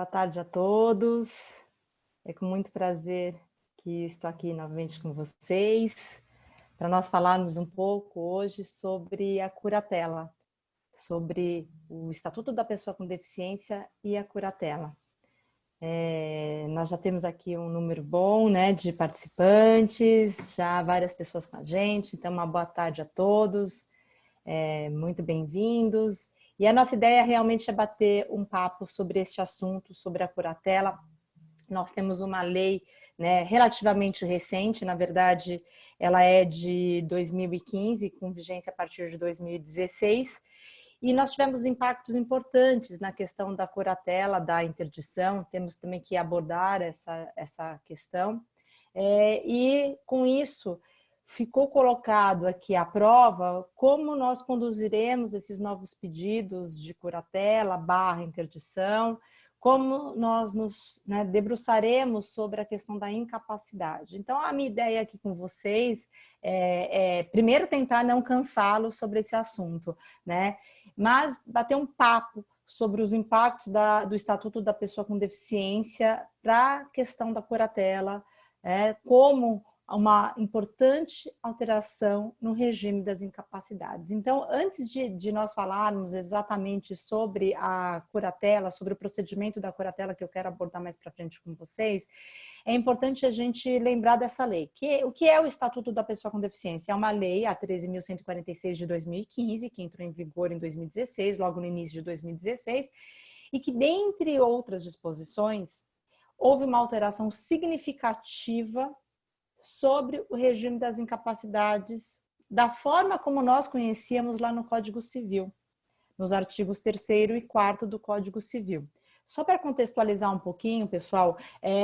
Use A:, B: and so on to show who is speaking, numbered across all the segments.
A: Boa tarde a todos. É com muito prazer que estou aqui novamente com vocês para nós falarmos um pouco hoje sobre a curatela, sobre o Estatuto da Pessoa com Deficiência e a curatela. Nós já temos aqui um número bom, né, de participantes, já várias pessoas com a gente, então uma boa tarde a todos, muito bem-vindos. E a nossa ideia realmente é bater um papo sobre este assunto, sobre a curatela. Nós temos uma lei, né, relativamente recente, na verdade, ela é de 2015, com vigência a partir de 2016, e nós tivemos impactos importantes na questão da curatela, da interdição, temos também que abordar essa questão, e com isso ficou colocado aqui à prova como nós conduziremos esses novos pedidos de curatela / interdição, como nós nos debruçaremos sobre a questão da incapacidade. Então, a minha ideia aqui com vocês é primeiro tentar não cansá-los sobre esse assunto, né? Mas bater um papo sobre os impactos do Estatuto da Pessoa com Deficiência para a questão da curatela, como uma importante alteração no regime das incapacidades. Então, antes de nós falarmos exatamente sobre a curatela, sobre o procedimento da curatela, que eu quero abordar mais para frente com vocês, é importante a gente lembrar dessa lei. O que é o Estatuto da Pessoa com Deficiência? É uma lei, a 13.146 de 2015, que entrou em vigor em 2016, logo no início de 2016, e que, dentre outras disposições, houve uma alteração significativa sobre o regime das incapacidades, da forma como nós conhecíamos lá no Código Civil, nos artigos 3º e 4º do Código Civil. Só para contextualizar um pouquinho, pessoal,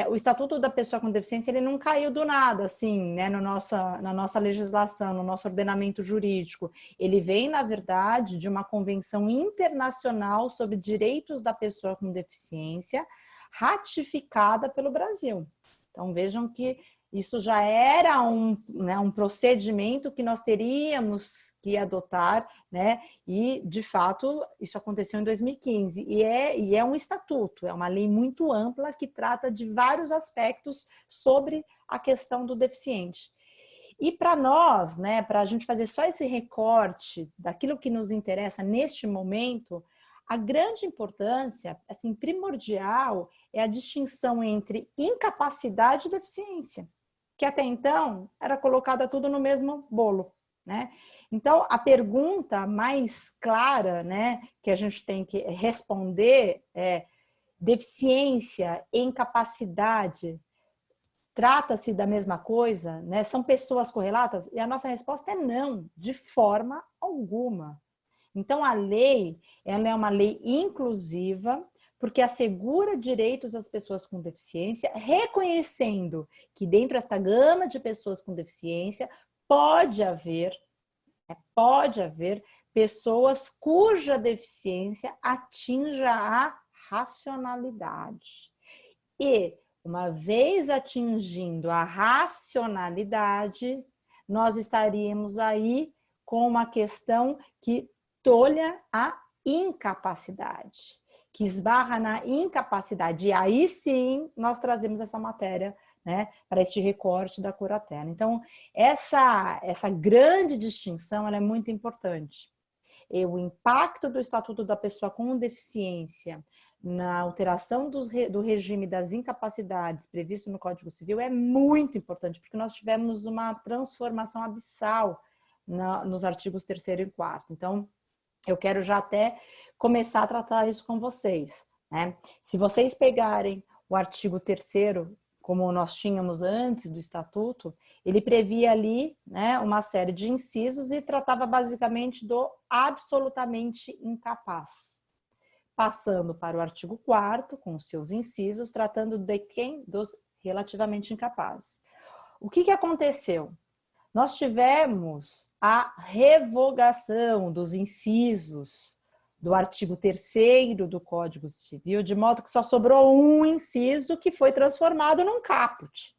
A: o Estatuto da Pessoa com Deficiência ele não caiu do nada, assim, né, na nossa legislação, no nosso ordenamento jurídico. Ele vem, na verdade, de uma convenção internacional sobre direitos da pessoa com deficiência, ratificada pelo Brasil. Então, vejam que isso já era um procedimento que nós teríamos que adotar, né? E, de fato, isso aconteceu em 2015. E é um estatuto, é uma lei muito ampla que trata de vários aspectos sobre a questão do deficiente. E para nós, né, para a gente fazer só esse recorte daquilo que nos interessa neste momento, a grande importância, assim, primordial, é a distinção entre incapacidade e deficiência, que até então era colocada tudo no mesmo bolo, né? Então, a pergunta mais clara, né, que a gente tem que responder é: deficiência e incapacidade trata-se da mesma coisa, né? São pessoas correlatas? E a nossa resposta é não, de forma alguma. Então, a lei, ela é uma lei inclusiva, porque assegura direitos às pessoas com deficiência, reconhecendo que dentro desta gama de pessoas com deficiência pode haver pessoas cuja deficiência atinja a racionalidade. E, uma vez atingindo a racionalidade, nós estaríamos aí com uma questão que tolha a incapacidade, que esbarra na incapacidade. E aí sim nós trazemos essa matéria, né, para este recorte da curatela. Então, essa grande distinção ela é muito importante. E o impacto do Estatuto da Pessoa com Deficiência na alteração do regime das incapacidades previsto no Código Civil é muito importante, porque nós tivemos uma transformação abissal nos artigos 3º e 4º. Então, eu quero já até começar a tratar isso com vocês, né? Se vocês pegarem o artigo 3º, como nós tínhamos antes do Estatuto, ele previa ali, né, uma série de incisos e tratava basicamente do absolutamente incapaz. Passando para o artigo 4º, com os seus incisos, tratando de quem? Dos relativamente incapazes. O que aconteceu? Nós tivemos a revogação dos incisos do artigo 3º do Código Civil, de modo que só sobrou um inciso que foi transformado num caput.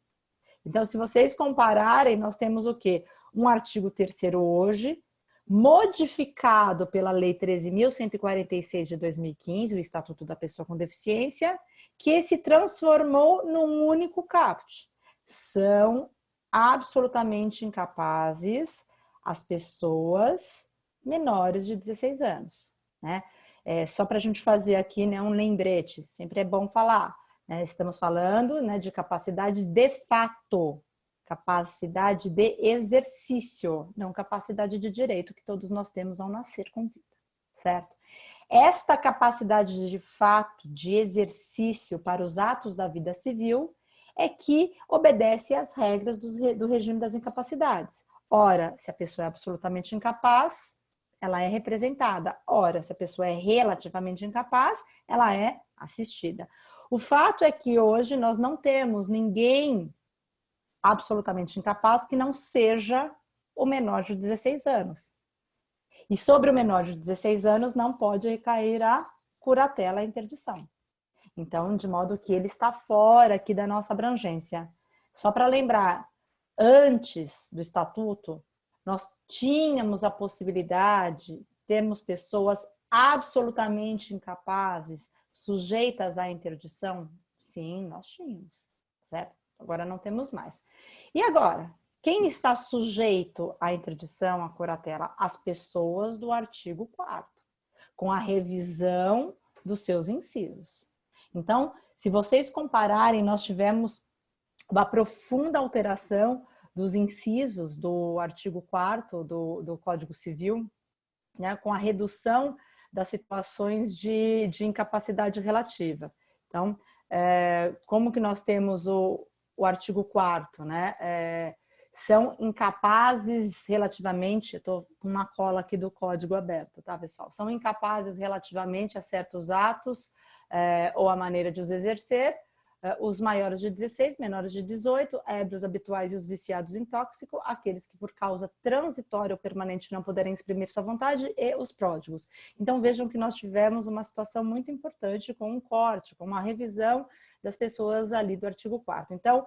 A: Então, se vocês compararem, nós temos o quê? Um artigo 3º hoje, modificado pela Lei 13.146 de 2015, o Estatuto da Pessoa com Deficiência, que se transformou num único caput. São absolutamente incapazes as pessoas menores de 16 anos, né? Só para a gente fazer aqui, né, um lembrete, sempre é bom falar, né? Estamos falando, né, de capacidade de fato, capacidade de exercício, não capacidade de direito que todos nós temos ao nascer com vida, certo? Esta capacidade de fato de exercício para os atos da vida civil é que obedece às regras do regime das incapacidades. Ora, se a pessoa é absolutamente incapaz, ela é representada. Ora, se a pessoa é relativamente incapaz, ela é assistida. O fato é que hoje nós não temos ninguém absolutamente incapaz que não seja o menor de 16 anos. E sobre o menor de 16 anos não pode recair a curatela, a interdição. Então, de modo que ele está fora aqui da nossa abrangência. Só para lembrar, antes do estatuto, nós tínhamos a possibilidade de termos pessoas absolutamente incapazes, sujeitas à interdição? Sim, nós tínhamos, certo? Agora não temos mais. E agora? Quem está sujeito à interdição, à curatela? As pessoas do artigo 4º, com a revisão dos seus incisos. Então, se vocês compararem, nós tivemos uma profunda alteração dos incisos do artigo 4º do Código Civil, né, com a redução das situações de incapacidade relativa. Então, como que nós temos o artigo 4º, né? São incapazes relativamente, estou com uma cola aqui do código aberto, tá, pessoal? São incapazes relativamente a certos atos ou a maneira de os exercer, os maiores de 16, menores de 18, ébrios habituais e os viciados em tóxico, aqueles que por causa transitória ou permanente não puderem exprimir sua vontade e os pródigos. Então vejam que nós tivemos uma situação muito importante com um corte, com uma revisão das pessoas ali do artigo 4º. Então,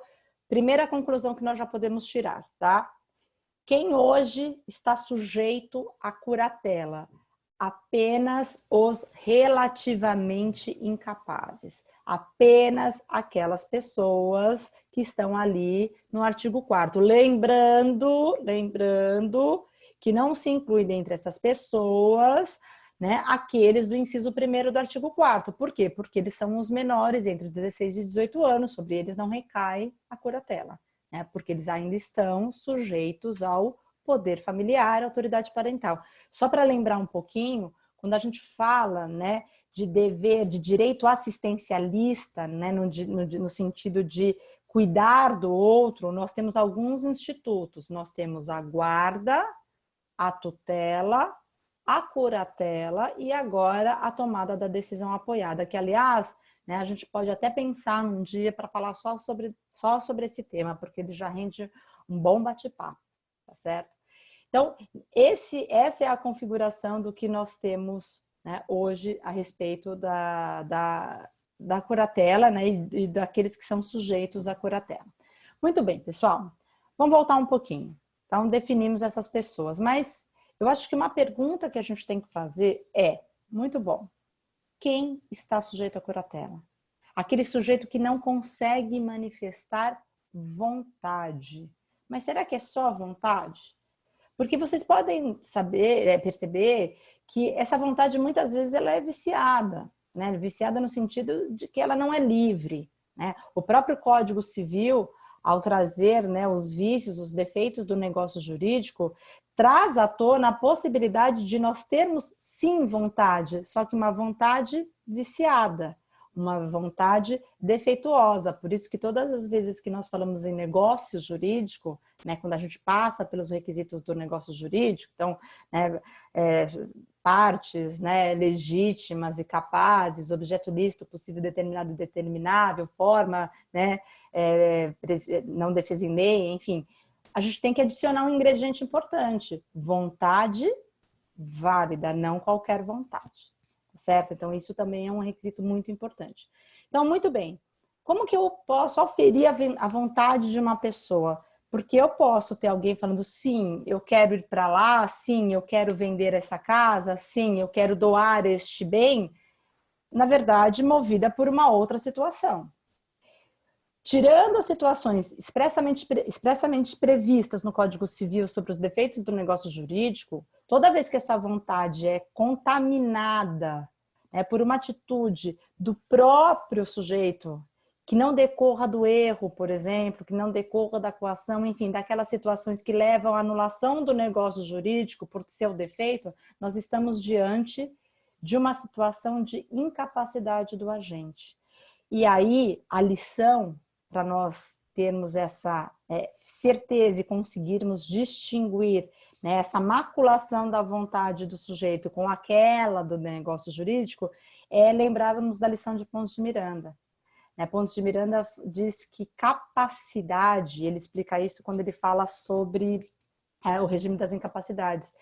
A: primeira conclusão que nós já podemos tirar, tá? Quem hoje está sujeito à curatela? Apenas os relativamente incapazes. Apenas aquelas pessoas que estão ali no artigo 4º. Lembrando que não se inclui dentre essas pessoas, né, aqueles do inciso 1º do artigo 4º. Por quê? Porque eles são os menores entre 16 e 18 anos, sobre eles não recai a curatela, né, porque eles ainda estão sujeitos ao poder familiar, autoridade parental. Só para lembrar um pouquinho, quando a gente fala, né, de dever, de direito assistencialista, né, no sentido de cuidar do outro, nós temos alguns institutos. Nós temos a guarda, a tutela, a curatela e agora a tomada da decisão apoiada, que aliás, né, a gente pode até pensar num dia para falar só sobre esse tema, porque ele já rende um bom bate-papo, tá certo? Então, essa é a configuração do que nós temos, né, hoje a respeito da curatela, né, e daqueles que são sujeitos à curatela. Muito bem, pessoal, vamos voltar um pouquinho. Então, definimos essas pessoas, mas eu acho que uma pergunta que a gente tem que fazer é, muito bom, quem está sujeito à curatela? Aquele sujeito que não consegue manifestar vontade. Mas será que é só vontade? Porque vocês podem perceber que essa vontade muitas vezes ela é viciada, né? Viciada no sentido de que ela não é livre, né? O próprio Código Civil, ao trazer, né, os vícios, os defeitos do negócio jurídico, traz à tona a possibilidade de nós termos sim vontade, só que uma vontade viciada, uma vontade defeituosa. Por isso que todas as vezes que nós falamos em negócio jurídico, né, quando a gente passa pelos requisitos do negócio jurídico, então, né, partes, né, legítimas e capazes, objeto lícito, possível, determinado e determinável, forma, né, não defesa em lei, enfim, a gente tem que adicionar um ingrediente importante: vontade válida, não qualquer vontade. Certo? Então, isso também é um requisito muito importante. Então, muito bem. Como que eu posso oferir a vontade de uma pessoa? Porque eu posso ter alguém falando, sim, eu quero ir para lá, sim, eu quero vender essa casa, sim, eu quero doar este bem, na verdade, movida por uma outra situação. Tirando as situações expressamente previstas no Código Civil sobre os defeitos do negócio jurídico, toda vez que essa vontade é contaminada, né, por uma atitude do próprio sujeito, que não decorra do erro, por exemplo, que não decorra da coação, enfim, daquelas situações que levam à anulação do negócio jurídico por seu defeito, nós estamos diante de uma situação de incapacidade do agente. E aí, a lição, para nós termos essa certeza e conseguirmos distinguir, né, essa maculação da vontade do sujeito com aquela do negócio jurídico, é lembrarmos da lição de Pontes de Miranda. Pontes de Miranda diz que capacidade, ele explica isso quando ele fala sobre o regime das incapacidades,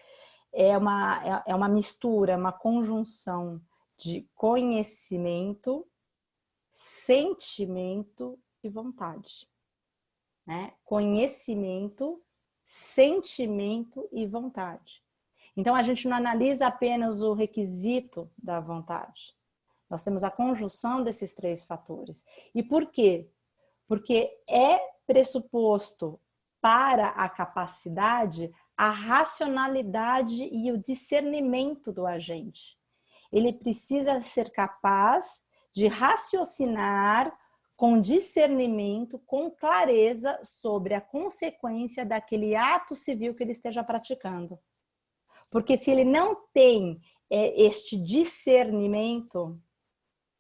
A: é uma mistura, uma conjunção de conhecimento, sentimento e vontade. Né? Conhecimento, sentimento e vontade. Então, a gente não analisa apenas o requisito da vontade. Nós temos a conjunção desses três fatores. E por quê? Porque é pressuposto para a capacidade a racionalidade e o discernimento do agente. Ele precisa ser capaz de raciocinar com discernimento, com clareza sobre a consequência daquele ato civil que ele esteja praticando. Porque se ele não tem este discernimento,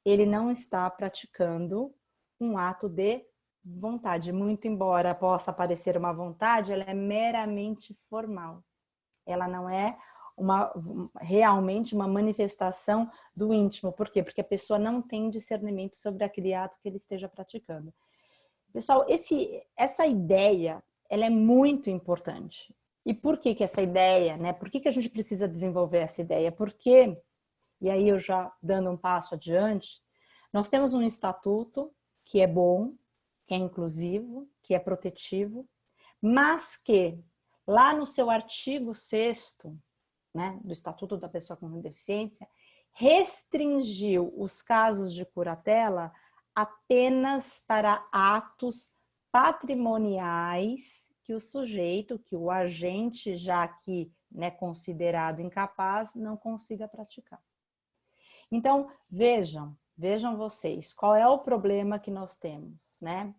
A: ele não está praticando um ato de vontade. Muito embora possa parecer uma vontade, ela é meramente formal. Ela não é realmente uma manifestação do íntimo. Por quê? Porque a pessoa não tem discernimento sobre aquele ato que ele esteja praticando. Pessoal, essa ideia, ela é muito importante. E por que essa ideia, né? Por que a gente precisa desenvolver essa ideia? Porque, e aí eu já dando um passo adiante, nós temos um estatuto que é bom, que é inclusivo, que é protetivo, mas que lá no seu artigo 6º, né, do Estatuto da Pessoa com Deficiência, restringiu os casos de curatela apenas para atos patrimoniais que o sujeito, que o agente, já que, né, considerado incapaz, não consiga praticar. Então, vejam vocês, qual é o problema que nós temos, né?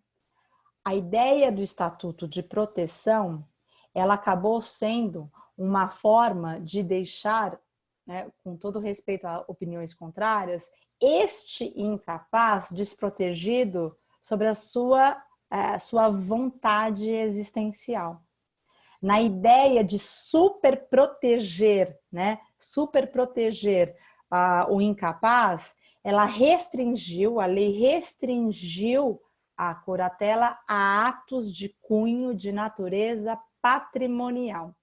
A: A ideia do Estatuto de Proteção, ela acabou sendo uma forma de deixar, né, com todo respeito a opiniões contrárias, este incapaz desprotegido sobre a sua vontade existencial. Na ideia de superproteger, né, superproteger o incapaz, ela restringiu, a lei restringiu a curatela a atos de cunho de natureza patrimonial.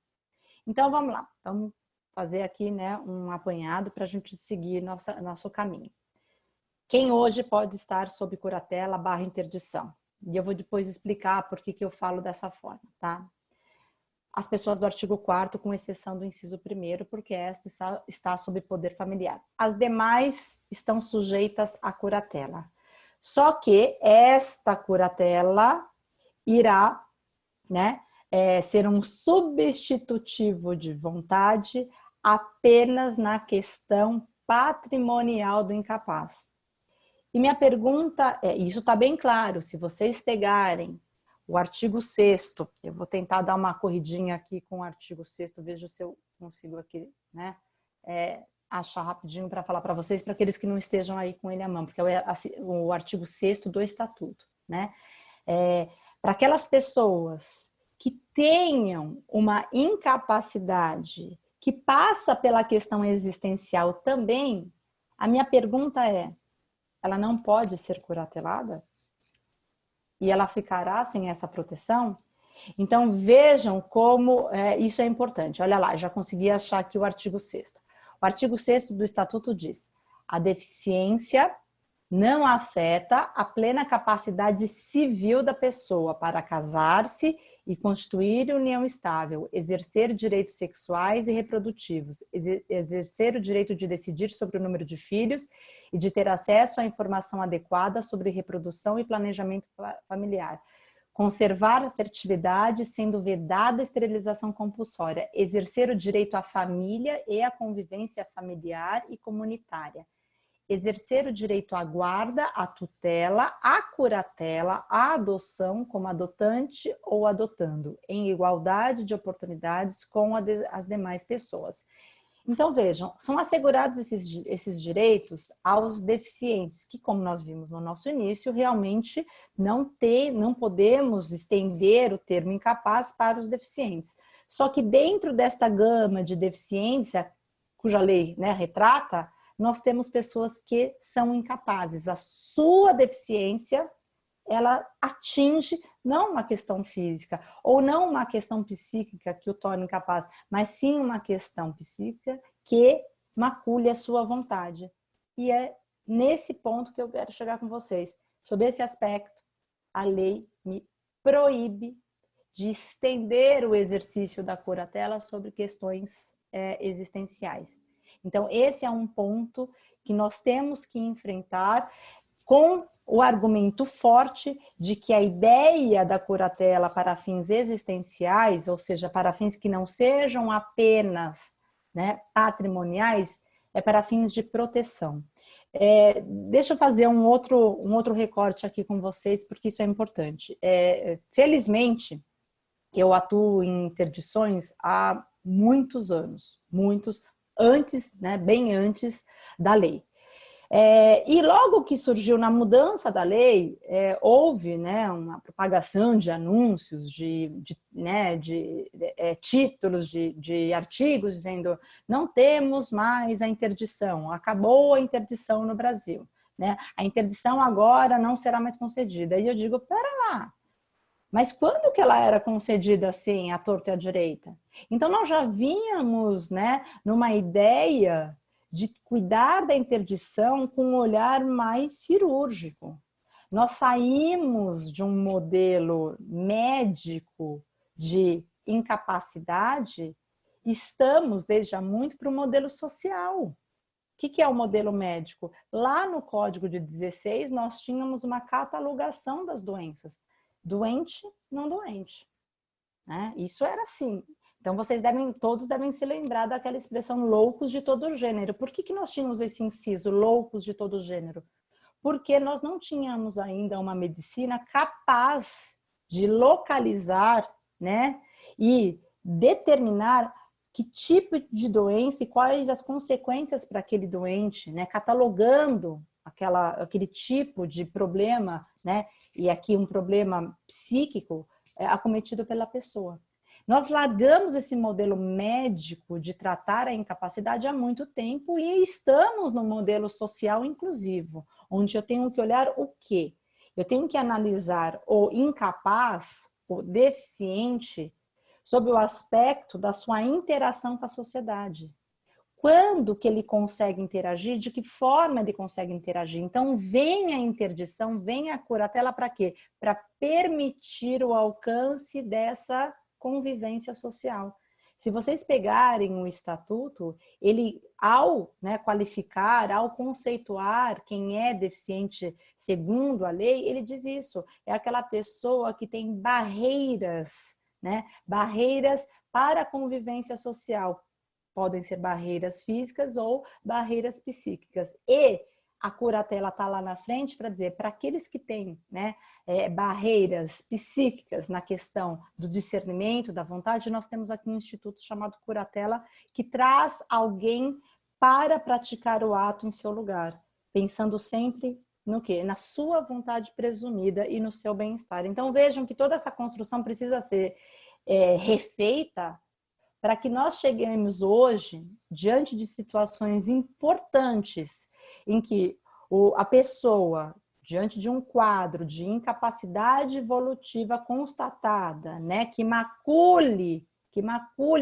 A: Então, vamos lá. Vamos fazer aqui, né, um apanhado para a gente seguir nosso caminho. Quem hoje pode estar sob curatela / interdição? E eu vou depois explicar por que eu falo dessa forma, tá? As pessoas do artigo 4º, com exceção do inciso 1º, porque esta está sob poder familiar. As demais estão sujeitas à curatela. Só que esta curatela irá, né, ser um substitutivo de vontade apenas na questão patrimonial do incapaz. E minha pergunta é, isso está bem claro, se vocês pegarem o artigo 6º, eu vou tentar dar uma corridinha aqui com o artigo 6º, vejo se eu consigo aqui, né, achar rapidinho para falar para vocês, para aqueles que não estejam aí com ele à mão, porque é o artigo 6º do Estatuto, né, para aquelas pessoas que tenham uma incapacidade que passa pela questão existencial também, a minha pergunta é, ela não pode ser curatelada? E ela ficará sem essa proteção? Então, vejam como isso é importante. Olha lá, já consegui achar aqui o artigo 6º. O artigo 6º do Estatuto diz: a deficiência não afeta a plena capacidade civil da pessoa para casar-se e constituir união estável, exercer direitos sexuais e reprodutivos, exercer o direito de decidir sobre o número de filhos e de ter acesso à informação adequada sobre reprodução e planejamento familiar. Conservar a fertilidade, sendo vedada a esterilização compulsória. Exercer o direito à família e à convivência familiar e comunitária. Exercer o direito à guarda, à tutela, à curatela, à adoção como adotante ou adotando, em igualdade de oportunidades com as demais pessoas. Então, vejam, são assegurados esses direitos aos deficientes, que, como nós vimos no nosso início, realmente não podemos estender o termo incapaz para os deficientes. Só que dentro desta gama de deficiência, cuja lei, né, retrata, nós temos pessoas que são incapazes. A sua deficiência, ela atinge não uma questão física ou não uma questão psíquica que o torna incapaz, mas sim uma questão psíquica que macule a sua vontade. E é nesse ponto que eu quero chegar com vocês. Sob esse aspecto, a lei me proíbe de estender o exercício da curatela sobre questões existenciais. Então, esse é um ponto que nós temos que enfrentar com o argumento forte de que a ideia da curatela para fins existenciais, ou seja, para fins que não sejam apenas, né, patrimoniais, é para fins de proteção. Deixa eu fazer um outro recorte aqui com vocês, porque isso é importante. Felizmente, eu atuo em interdições há muitos anos, antes, né, bem antes da lei. E logo que surgiu na mudança da lei, houve, né, uma propagação de anúncios, de títulos de artigos dizendo não temos mais a interdição, acabou a interdição no Brasil, né? A interdição agora não será mais concedida. E eu digo, pera lá, mas quando que ela era concedida assim, à torta e à direita? Então nós já vínhamos, né, numa ideia de cuidar da interdição com um olhar mais cirúrgico. Nós saímos de um modelo médico de incapacidade e estamos, desde há muito, para o modelo social. O que é o modelo médico? Lá no Código de 16, nós tínhamos uma catalogação das doenças. Doente, não doente. Né? Isso era assim. Então, todos devem se lembrar daquela expressão loucos de todo gênero. Por que nós tínhamos esse inciso, loucos de todo gênero? Porque nós não tínhamos ainda uma medicina capaz de localizar, né, e determinar que tipo de doença e quais as consequências para aquele doente, né, catalogando aquele tipo de problema, né, e aqui um problema psíquico acometido pela pessoa. Nós largamos esse modelo médico de tratar a incapacidade há muito tempo e estamos no modelo social inclusivo, onde eu tenho que olhar o quê? Eu tenho que analisar o incapaz, o deficiente, sob o aspecto da sua interação com a sociedade. Quando que ele consegue interagir, de que forma ele consegue interagir. Então, vem a interdição, vem a curatela para quê? Para permitir o alcance dessa convivência social. Se vocês pegarem o estatuto, ele, ao, né, qualificar, ao conceituar quem é deficiente segundo a lei, ele diz isso, é aquela pessoa que tem barreiras, né, barreiras para a convivência social. Podem ser barreiras físicas ou barreiras psíquicas. E a curatela está lá na frente para dizer, para aqueles que têm, né, barreiras psíquicas na questão do discernimento, da vontade, nós temos aqui um instituto chamado Curatela, que traz alguém para praticar o ato em seu lugar, pensando sempre no quê? Na sua vontade presumida e no seu bem-estar. Então vejam que toda essa construção precisa ser refeita para que nós cheguemos hoje diante de situações importantes em que a pessoa, diante de um quadro de incapacidade evolutiva constatada, né, que macule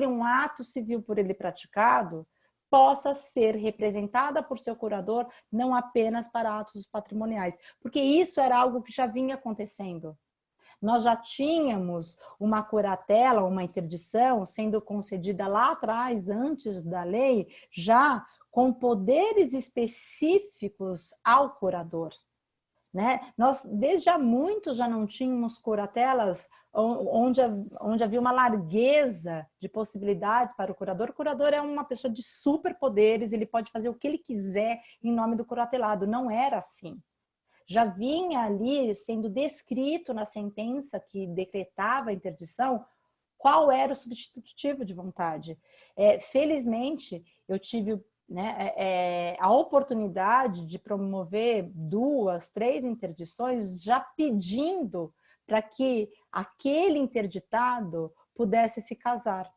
A: um ato civil por ele praticado, possa ser representada por seu curador não apenas para atos patrimoniais, porque isso era algo que já vinha acontecendo. Nós já tínhamos uma curatela, uma interdição sendo concedida lá atrás, antes da lei, já com poderes específicos ao curador. Né? Nós, desde há muito, já não tínhamos curatelas onde havia uma largueza de possibilidades para o curador. O curador é uma pessoa de superpoderes, ele pode fazer o que ele quiser em nome do curatelado. Não era assim. Já vinha ali sendo descrito na sentença que decretava a interdição qual era o substitutivo de vontade. Felizmente, eu tive, né, a oportunidade de promover 2, 3 interdições já pedindo para que aquele interditado pudesse se casar.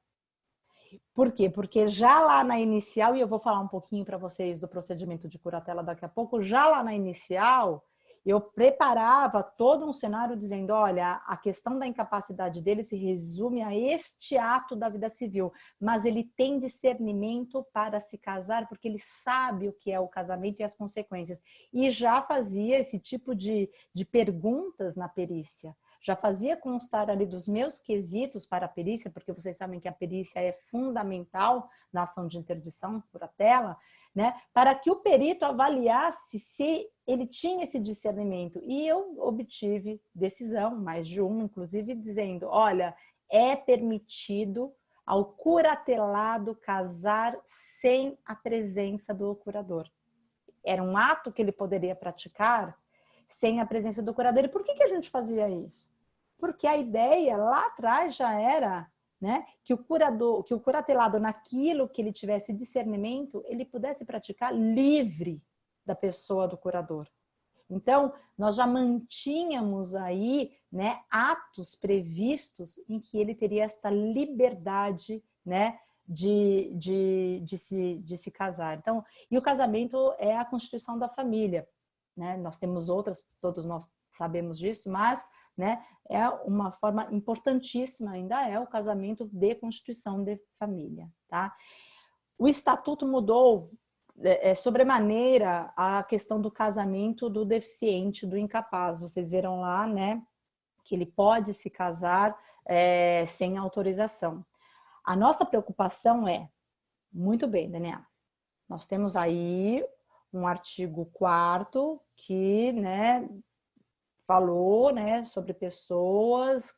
A: Por quê? Porque já lá na inicial, e eu vou falar um pouquinho para vocês do procedimento de curatela daqui a pouco, já lá na inicial, eu preparava todo um cenário dizendo, olha, a questão da incapacidade dele se resume a este ato da vida civil, mas ele tem discernimento para se casar porque ele sabe o que é o casamento e as consequências. E já fazia esse tipo de perguntas na perícia. Já fazia constar ali dos meus quesitos para a perícia, porque vocês sabem que a perícia é fundamental na ação de interdição, curatela, né, para que o perito avaliasse se ele tinha esse discernimento. E eu obtive decisão, mais de uma, inclusive, dizendo, olha, é permitido ao curatelado casar sem a presença do curador. Era um ato que ele poderia praticar sem a presença do curador. E por que a gente fazia isso? Porque a ideia lá atrás já era, né, que o curatelado, naquilo que ele tivesse discernimento, ele pudesse praticar livre da pessoa do curador. Então, nós já mantínhamos aí, né, atos previstos em que ele teria esta liberdade, né, de se casar. Então, e o casamento é a constituição da família, né? Nós temos outras, todos nós sabemos disso, mas, né, é uma forma importantíssima, ainda é o casamento de constituição de família, tá? O estatuto mudou sobremaneira a questão do casamento do deficiente, do incapaz. Vocês viram lá, né, que ele pode se casar sem autorização. A nossa preocupação é, muito bem, Daniela, nós temos aí um artigo 4º que, né, falou, né, sobre pessoas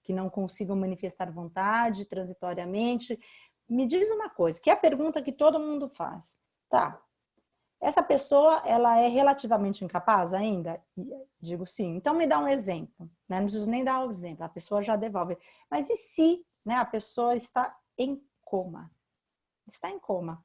A: que não consigam manifestar vontade transitoriamente. Me diz uma coisa, que é a pergunta que todo mundo faz. Tá, essa pessoa, ela é relativamente incapaz ainda? Digo sim. Então me dá um exemplo, né? Não preciso nem dar o exemplo, a pessoa já devolve. Mas e se, né, a pessoa está em coma? Está em coma.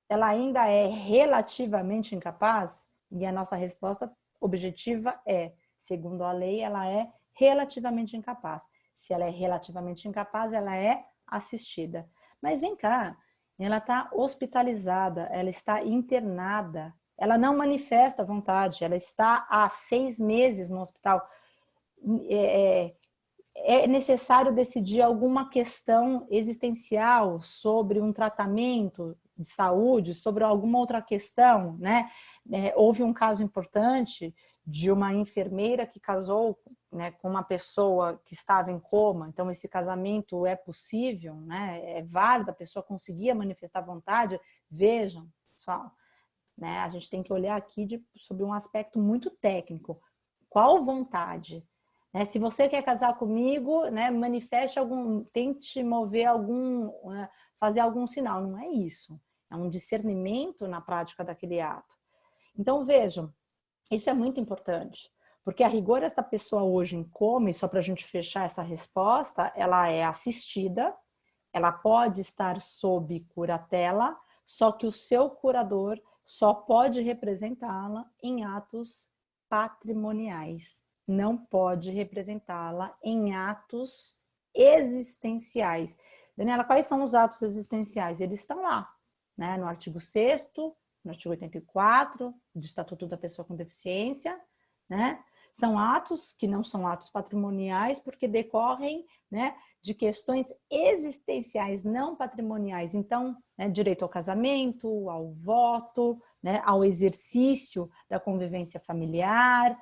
A: Ela ainda é relativamente incapaz? E a nossa resposta objetiva é, segundo a lei, ela é relativamente incapaz. Se ela é relativamente incapaz, ela é assistida. Mas vem cá, ela está hospitalizada, ela está internada, ela não manifesta vontade, ela está há 6 meses no hospital. É necessário decidir alguma questão existencial sobre um tratamento de saúde, sobre alguma outra questão, né? Houve um caso importante de uma enfermeira que casou, né, com uma pessoa que estava em coma. Então esse casamento é possível, né? É válido, a pessoa conseguia manifestar vontade. Vejam, pessoal, né? A gente tem que olhar aqui sobre um aspecto muito técnico. Qual vontade? Se você quer casar comigo, né, manifeste tente mover fazer algum sinal. Não é isso. É um discernimento na prática daquele ato. Então, vejam, isso é muito importante. Porque, a rigor, essa pessoa hoje em coma, e só para a gente fechar essa resposta, ela é assistida, ela pode estar sob curatela, só que o seu curador só pode representá-la em atos patrimoniais. Não pode representá-la em atos existenciais. Daniela, quais são os atos existenciais? Eles estão lá, né? No artigo 6º, no artigo 84 do Estatuto da Pessoa com Deficiência, né? São atos que não são atos patrimoniais porque decorrem, né, de questões existenciais, não patrimoniais. Então, né, direito ao casamento, ao voto, né, ao exercício da convivência familiar,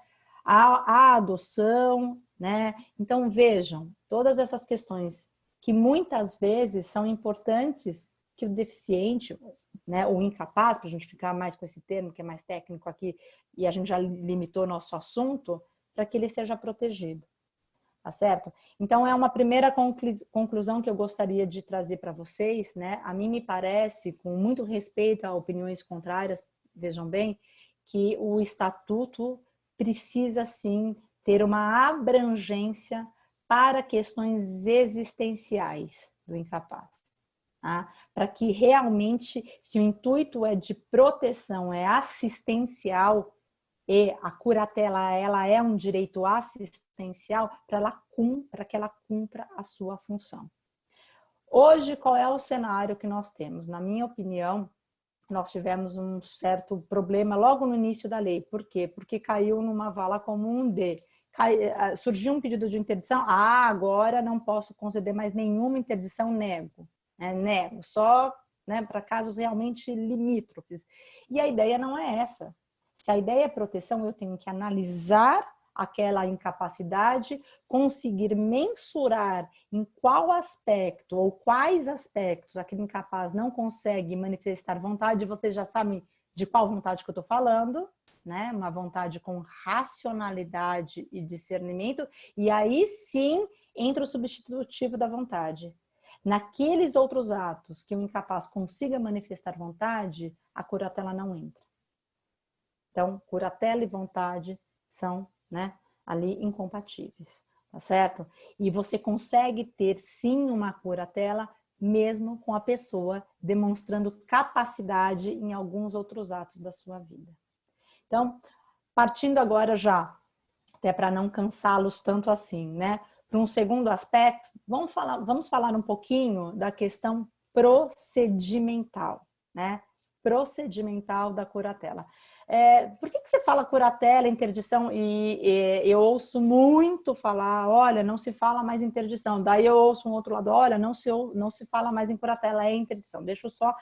A: a adoção, né? Então vejam, todas essas questões que muitas vezes são importantes que o deficiente, né, o incapaz, para a gente ficar mais com esse termo que é mais técnico aqui, e a gente já limitou nosso assunto, para que ele seja protegido. Tá certo? Então, é uma primeira conclusão que eu gostaria de trazer para vocês, né? A mim me parece, com muito respeito a opiniões contrárias, vejam bem, que o estatuto precisa, sim, ter uma abrangência para questões existenciais do incapaz. Tá? Para que realmente, se o intuito é de proteção, é assistencial, e a curatela, ela é um direito assistencial para que ela cumpra a sua função. Hoje, qual é o cenário que nós temos? Na minha opinião, nós tivemos um certo problema logo no início da lei. Por quê? Porque caiu numa vala comum de... surgiu um pedido de interdição, agora não posso conceder mais nenhuma interdição, nego. Nego, só, né, para casos realmente limítrofes. E a ideia não é essa. Se a ideia é proteção, eu tenho que analisar aquela incapacidade, conseguir mensurar em qual aspecto ou quais aspectos aquele incapaz não consegue manifestar vontade. Vocês já sabem de qual vontade que eu estou falando, né? Uma vontade com racionalidade e discernimento, e aí sim entra o substitutivo da vontade. Naqueles outros atos que o incapaz consiga manifestar vontade, a curatela não entra. Então, curatela e vontade são, né, ali incompatíveis, tá certo? E você consegue ter sim uma curatela mesmo com a pessoa demonstrando capacidade em alguns outros atos da sua vida. Então, partindo agora já, até para não cansá-los tanto assim, né? Para um segundo aspecto, vamos falar um pouquinho da questão procedimental, né? Procedimental da curatela. Por que você fala curatela, interdição? E eu ouço muito falar, olha, não se fala mais em interdição. Daí eu ouço um outro lado, olha, não se fala mais em curatela, é interdição. Deixa eu só,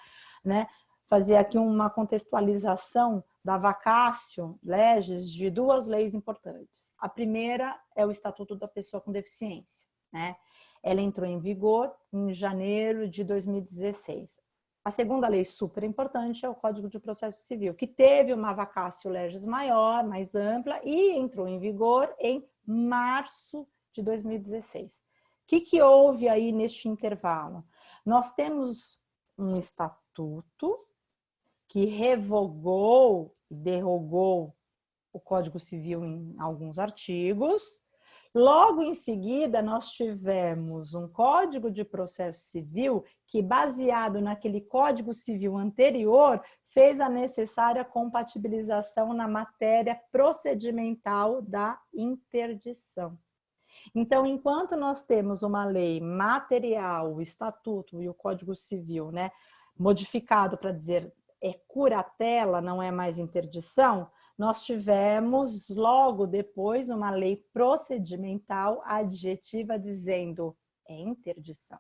A: né, fazer aqui uma contextualização da vacatio legis de duas leis importantes. A primeira é o Estatuto da Pessoa com Deficiência, né? Ela entrou em vigor em janeiro de 2016. A segunda lei super importante é o Código de Processo Civil, que teve uma vacatio legis maior, mais ampla, e entrou em vigor em março de 2016. O que houve aí neste intervalo? Nós temos um estatuto que revogou e derrogou o Código Civil em alguns artigos. Logo em seguida, nós tivemos um Código de Processo Civil que, baseado naquele Código Civil anterior, fez a necessária compatibilização na matéria procedimental da interdição. Então, enquanto nós temos uma lei material, o Estatuto e o Código Civil, né, modificado para dizer curatela, não é mais interdição, nós tivemos logo depois uma lei procedimental adjetiva dizendo interdição,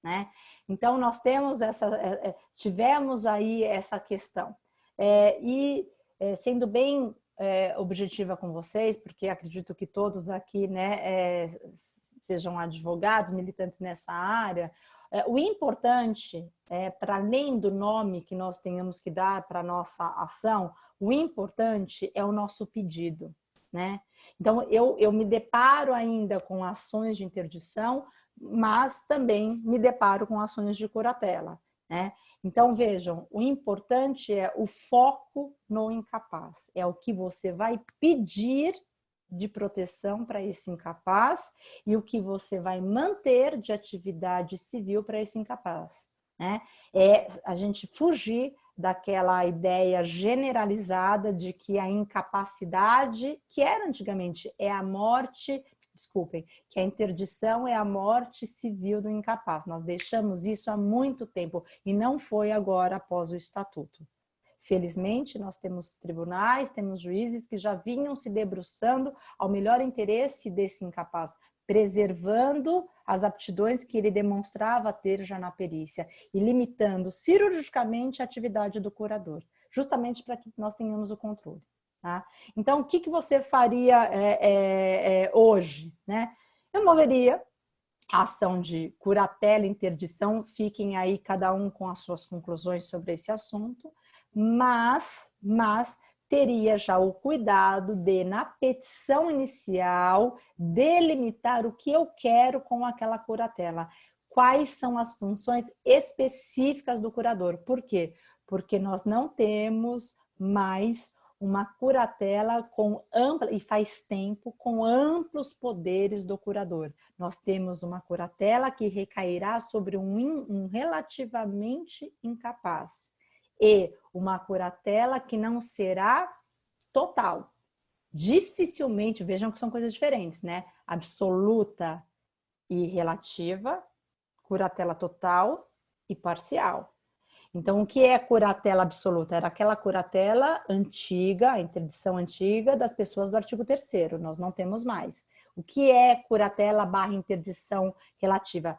A: né? Então nós temos tivemos aí essa questão sendo bem objetiva com vocês, porque acredito que todos aqui, né, sejam advogados, militantes nessa área. O importante, para além do nome que nós tenhamos que dar para a nossa ação, o importante é o nosso pedido, né? Então, eu me deparo ainda com ações de interdição, mas também me deparo com ações de curatela, né? Então, vejam, o importante é o foco no incapaz, é o que você vai pedir de proteção para esse incapaz e o que você vai manter de atividade civil para esse incapaz, né? É a gente fugir daquela ideia generalizada de que a incapacidade, que era antigamente, é a morte, desculpem, que a interdição é a morte civil do incapaz. Nós deixamos isso há muito tempo e não foi agora após o Estatuto. Felizmente, nós temos tribunais, temos juízes que já vinham se debruçando ao melhor interesse desse incapaz, preservando as aptidões que ele demonstrava ter já na perícia e limitando cirurgicamente a atividade do curador, justamente para que nós tenhamos o controle. Tá? Então, o que, que você faria hoje? Né? Eu moveria a ação de curatela e interdição, fiquem aí cada um com as suas conclusões sobre esse assunto, mas teria já o cuidado de, na petição inicial, delimitar o que eu quero com aquela curatela. Quais são as funções específicas do curador? Por quê? Porque nós não temos mais uma curatela com ampla, e faz tempo, com amplos poderes do curador. Nós temos uma curatela que recairá sobre um relativamente incapaz e uma curatela que não será total. Dificilmente, vejam que são coisas diferentes, né? Absoluta e relativa, curatela total e parcial. Então, o que é curatela absoluta? Era aquela curatela antiga, a interdição antiga das pessoas do artigo 3º, nós não temos mais. O que é curatela barra interdição relativa?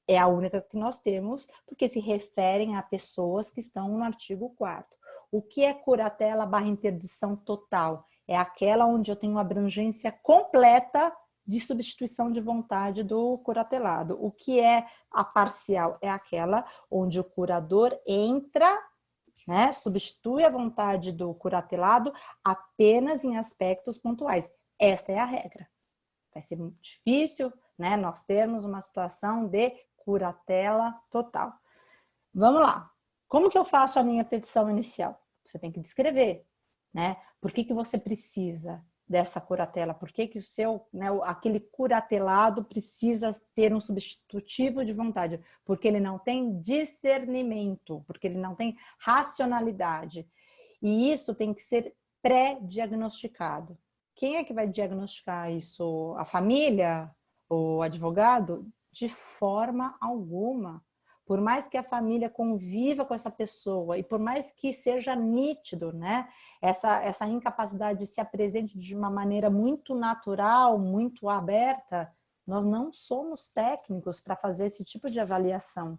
A: É a única que nós temos, porque se referem a pessoas que estão no artigo 4º. O que é curatela barra interdição total? É aquela onde eu tenho uma abrangência completa de substituição de vontade do curatelado. O que é a parcial? É aquela onde o curador entra, né, substitui a vontade do curatelado apenas em aspectos pontuais. Esta é a regra. Vai ser muito difícil, né, nós termos uma situação de curatela total. Vamos lá. Como que eu faço a minha petição inicial? Você tem que descrever, né? Por que você precisa dessa curatela? Por que o seu, né, aquele curatelado precisa ter um substitutivo de vontade? Porque ele não tem discernimento, porque ele não tem racionalidade. E isso tem que ser pré-diagnosticado. Quem é que vai diagnosticar isso? A família? O advogado? De forma alguma. Por mais que a família conviva com essa pessoa e por mais que seja nítido, né, essa incapacidade se apresente de uma maneira muito natural, muito aberta, nós não somos técnicos para fazer esse tipo de avaliação,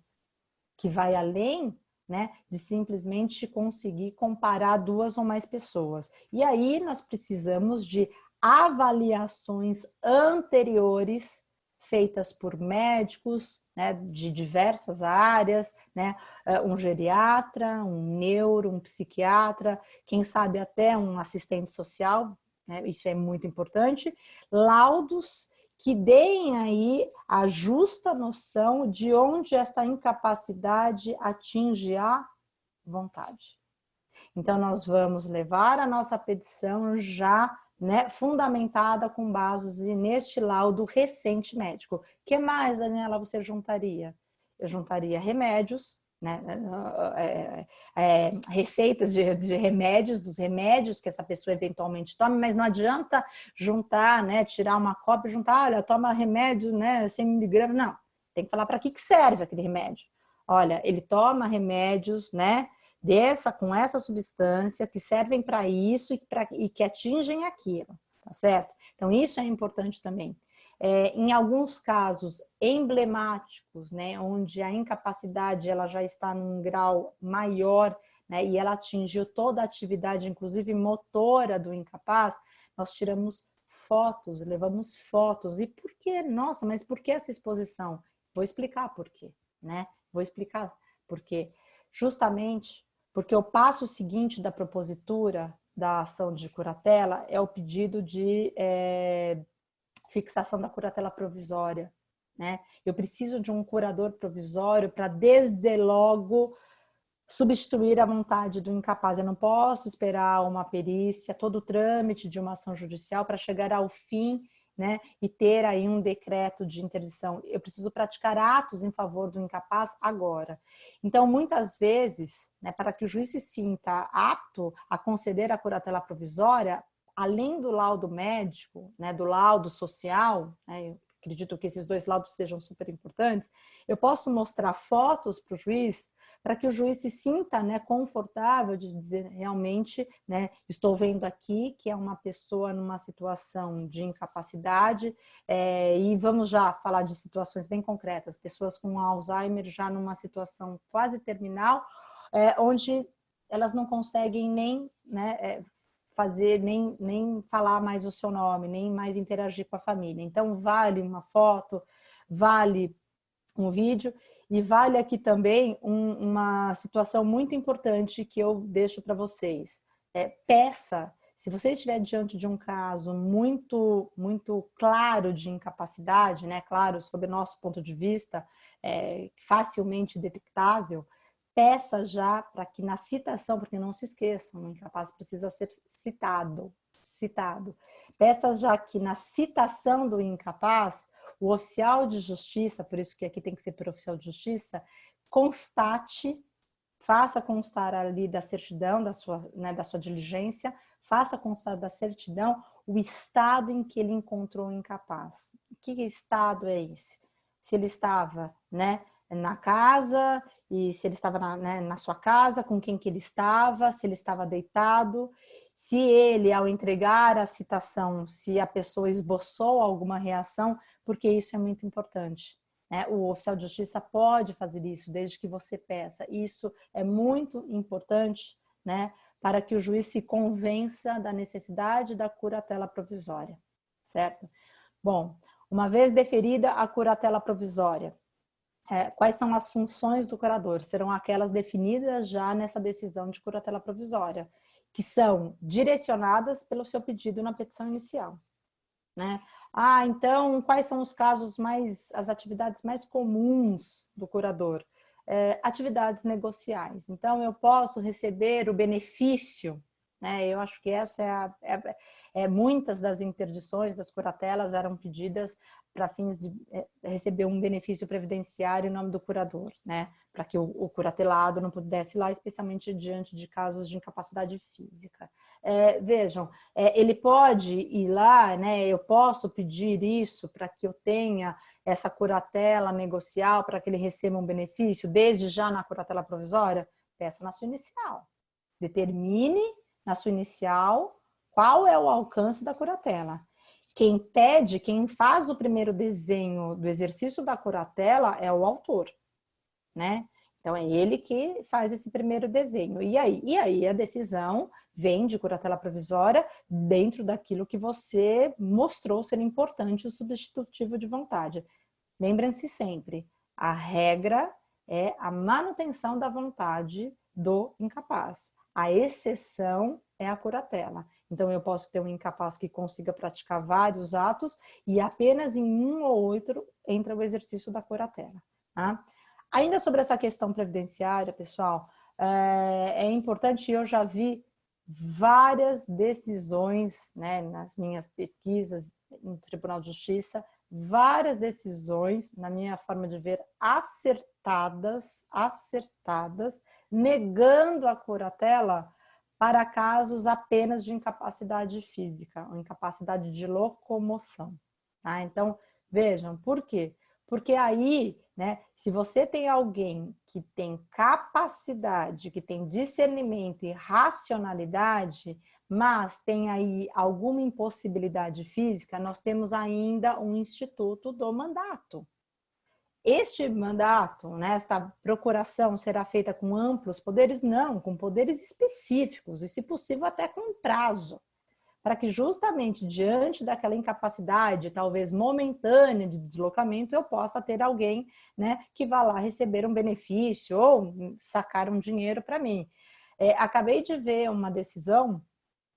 A: que vai além, né, de simplesmente conseguir comparar duas ou mais pessoas. E aí nós precisamos de avaliações anteriores feitas por médicos, né, de diversas áreas, né, um geriatra, um neuro, um psiquiatra, quem sabe até um assistente social, né, isso é muito importante, laudos que deem aí a justa noção de onde esta incapacidade atinge a vontade. Então, nós vamos levar a nossa petição já, né, fundamentada com base neste laudo recente médico. O que mais, Daniela, você juntaria? Eu juntaria remédios, né, receitas de remédios, dos remédios que essa pessoa eventualmente tome, mas não adianta juntar, né, tirar uma cópia e juntar, olha, toma remédio, né, 100 miligramas, não. Tem que falar para que serve aquele remédio. Olha, ele toma remédios, né, com essa substância que servem para isso e que atingem aquilo, tá certo? Então, isso é importante também. Em alguns casos emblemáticos, né, onde a incapacidade ela já está num grau maior, né, e ela atingiu toda a atividade, inclusive motora do incapaz, nós tiramos fotos, levamos fotos. E por quê? Nossa, mas por que essa exposição? Vou explicar por quê, né? Vou explicar por quê. Justamente porque o passo seguinte da propositura da ação de curatela é o pedido de fixação da curatela provisória, né? Eu preciso de um curador provisório para desde logo substituir a vontade do incapaz. Eu não posso esperar uma perícia, todo o trâmite de uma ação judicial para chegar ao fim, né, e ter aí um decreto de interdição. Eu preciso praticar atos em favor do incapaz agora. Então, muitas vezes, né, para que o juiz se sinta apto a conceder a curatela provisória, além do laudo médico, né, do laudo social, né, eu acredito que esses dois laudos sejam super importantes, eu posso mostrar fotos para o juiz, para que o juiz se sinta, né, confortável de dizer realmente, né, estou vendo aqui que é uma pessoa numa situação de incapacidade, e vamos já falar de situações bem concretas, pessoas com Alzheimer já numa situação quase terminal, onde elas não conseguem nem, né, fazer, nem falar mais o seu nome, nem mais interagir com a família. Então, vale uma foto, vale um vídeo e vale aqui também uma situação muito importante que eu deixo para vocês. Peça, se você estiver diante de um caso muito claro de incapacidade, né, claro, sob nosso ponto de vista, facilmente detectável, peça já para que na citação, porque não se esqueçam, o incapaz precisa ser citado. Peça já que na citação do incapaz, o oficial de justiça, por isso que aqui tem que ser por oficial de justiça, constate, faça constar ali da certidão, da sua diligência, faça constar da certidão o estado em que ele encontrou o incapaz. Que estado é esse? Se ele estava, né, na casa, e se ele estava na sua casa, com quem que ele estava, se ele estava deitado, se ele, ao entregar a citação, se a pessoa esboçou alguma reação, porque isso é muito importante. O oficial de justiça pode fazer isso, desde que você peça. Isso é muito importante, né, para que o juiz se convença da necessidade da curatela provisória, certo? Bom, uma vez deferida a curatela provisória, quais são as funções do curador? Serão aquelas definidas já nessa decisão de curatela provisória, que são direcionadas pelo seu pedido na petição inicial, né? Então, quais são os casos as atividades mais comuns do curador? Atividades negociais. Então, eu posso receber o benefício, né? Eu acho que essa muitas das interdições das curatelas eram pedidas para fins de receber um benefício previdenciário em nome do curador, né? Para que o curatelado não pudesse ir lá, especialmente diante de casos de incapacidade física. Vejam, ele pode ir lá, né? Eu posso pedir isso para que eu tenha essa curatela negocial, para que ele receba um benefício, desde já na curatela provisória? Peça na sua inicial. Determine na sua inicial qual é o alcance da curatela. Quem pede, quem faz o primeiro desenho do exercício da curatela é o autor, né? Então, é ele que faz esse primeiro desenho. E aí a decisão vem de curatela provisória dentro daquilo que você mostrou ser importante, o substitutivo de vontade. Lembrem-se sempre, a regra é a manutenção da vontade do incapaz. A exceção é a curatela. Então, eu posso ter um incapaz que consiga praticar vários atos e apenas em um ou outro entra o exercício da curatela, tá? Ainda sobre essa questão previdenciária, pessoal, é importante, eu já vi várias decisões, né, nas minhas pesquisas no Tribunal de Justiça, várias decisões, na minha forma de ver, acertadas, negando a curatela para casos apenas de incapacidade física, ou incapacidade de locomoção. Tá? Então, vejam, por quê? Porque aí, né, se você tem alguém que tem capacidade, que tem discernimento e racionalidade, mas tem aí alguma impossibilidade física, nós temos ainda um instituto do mandato. Este mandato, né, esta procuração será feita com amplos poderes? Não, com poderes específicos e, se possível, até com prazo, para que justamente diante daquela incapacidade, talvez momentânea de deslocamento, eu possa ter alguém, né, que vá lá receber um benefício ou sacar um dinheiro para mim. Acabei de ver uma decisão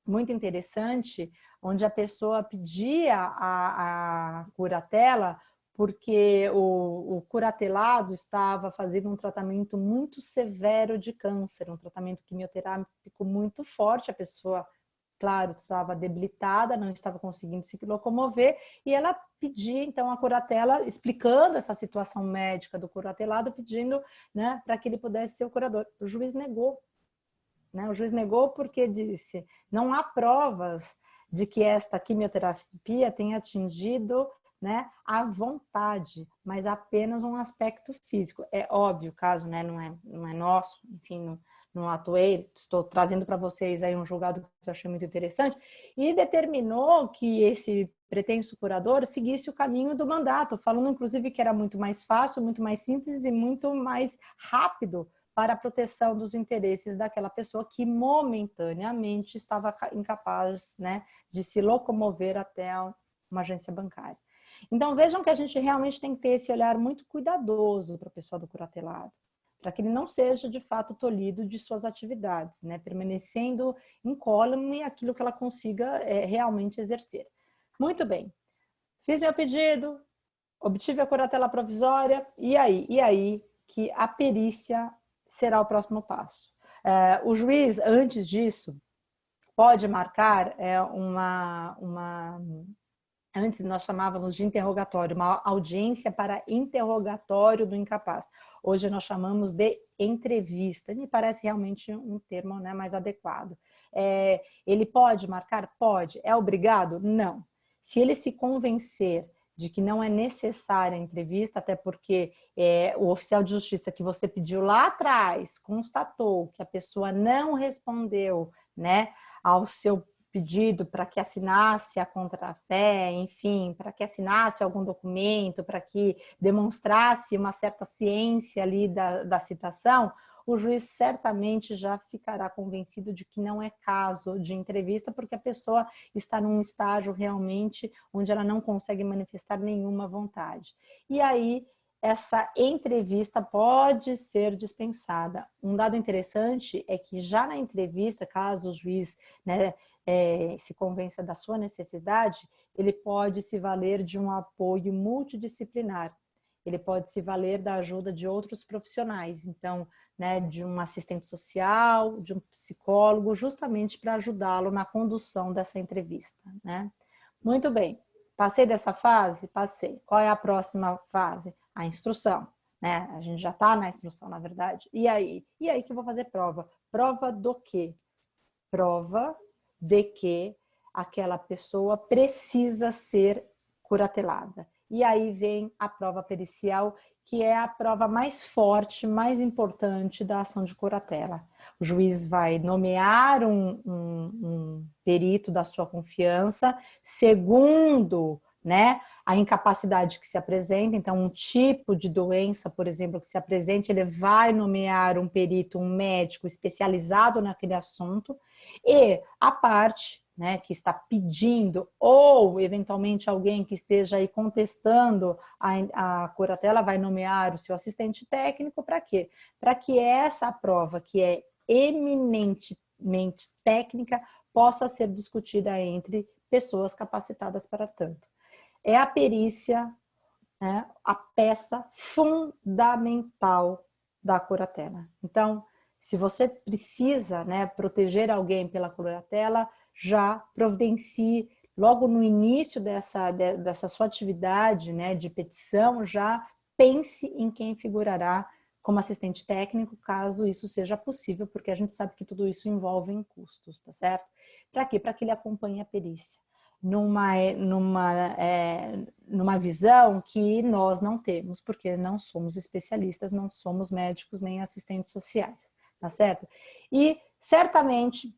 A: muito interessante, onde a pessoa pedia a curatela porque o curatelado estava fazendo um tratamento muito severo de câncer, um tratamento quimioterápico muito forte. A pessoa, claro, estava debilitada, não estava conseguindo se locomover, e ela pedia, então, a curatela, explicando essa situação médica do curatelado, pedindo, né, para que ele pudesse ser o curador. O juiz negou. Né? O juiz negou porque disse, não há provas de que esta quimioterapia tenha atingido, né, a vontade, mas apenas um aspecto físico. É óbvio, o caso, né, não é nosso, enfim, não atuei, estou trazendo para vocês aí um julgado que eu achei muito interessante, e determinou que esse pretenso curador seguisse o caminho do mandato, falando inclusive que era muito mais fácil, muito mais simples e muito mais rápido para a proteção dos interesses daquela pessoa que momentaneamente estava incapaz, né, de se locomover até uma agência bancária. Então vejam que a gente realmente tem que ter esse olhar muito cuidadoso para a pessoa do curatelado, para que ele não seja de fato tolhido de suas atividades, né, permanecendo incólume aquilo que ela consiga realmente exercer. Muito bem, fiz meu pedido, obtive a curatela provisória, e aí que a perícia será o próximo passo. O juiz, antes disso, pode marcar antes nós chamávamos de interrogatório, uma audiência para interrogatório do incapaz. Hoje nós chamamos de entrevista, me parece realmente um termo, né, mais adequado. Ele pode marcar? Pode. É obrigado? Não. Se ele se convencer de que não é necessária a entrevista, até porque o oficial de justiça que você pediu lá atrás constatou que a pessoa não respondeu, né, ao seu pedido para que assinasse a contrafé, enfim, para que assinasse algum documento, para que demonstrasse uma certa ciência ali da citação, o juiz certamente já ficará convencido de que não é caso de entrevista, porque a pessoa está num estágio realmente onde ela não consegue manifestar nenhuma vontade. E aí, essa entrevista pode ser dispensada. Um dado interessante é que já na entrevista, caso o juiz, né, se convença da sua necessidade, ele pode se valer de um apoio multidisciplinar. Ele pode se valer da ajuda de outros profissionais, então, né, de um assistente social, de um psicólogo, justamente para ajudá-lo na condução dessa entrevista, né? Muito bem, passei dessa fase? Passei. Qual é a próxima fase? A instrução, né? A gente já está na instrução, na verdade. E aí? E aí que eu vou fazer prova? Prova do quê? Prova de que aquela pessoa precisa ser curatelada. E aí vem a prova pericial, que é a prova mais forte, mais importante da ação de curatela. O juiz vai nomear um perito da sua confiança, segundo, né, a incapacidade que se apresenta. Então, um tipo de doença, por exemplo, que se apresente, ele vai nomear um perito, um médico especializado naquele assunto, e a parte, né, que está pedindo, ou eventualmente alguém que esteja aí contestando a curatela, vai nomear o seu assistente técnico. Para quê? Para que essa prova, que é eminentemente técnica, possa ser discutida entre pessoas capacitadas para tanto. É a perícia, né, a peça fundamental da curatela. Então, se você precisa, né, proteger alguém pela curatela, já providencie logo no início dessa sua atividade, né, de petição, já pense em quem figurará como assistente técnico, caso isso seja possível, porque a gente sabe que tudo isso envolve custos, tá certo? Para quê? Para que ele acompanhe a perícia. Numa visão que nós não temos, porque não somos especialistas, não somos médicos nem assistentes sociais, tá certo? E certamente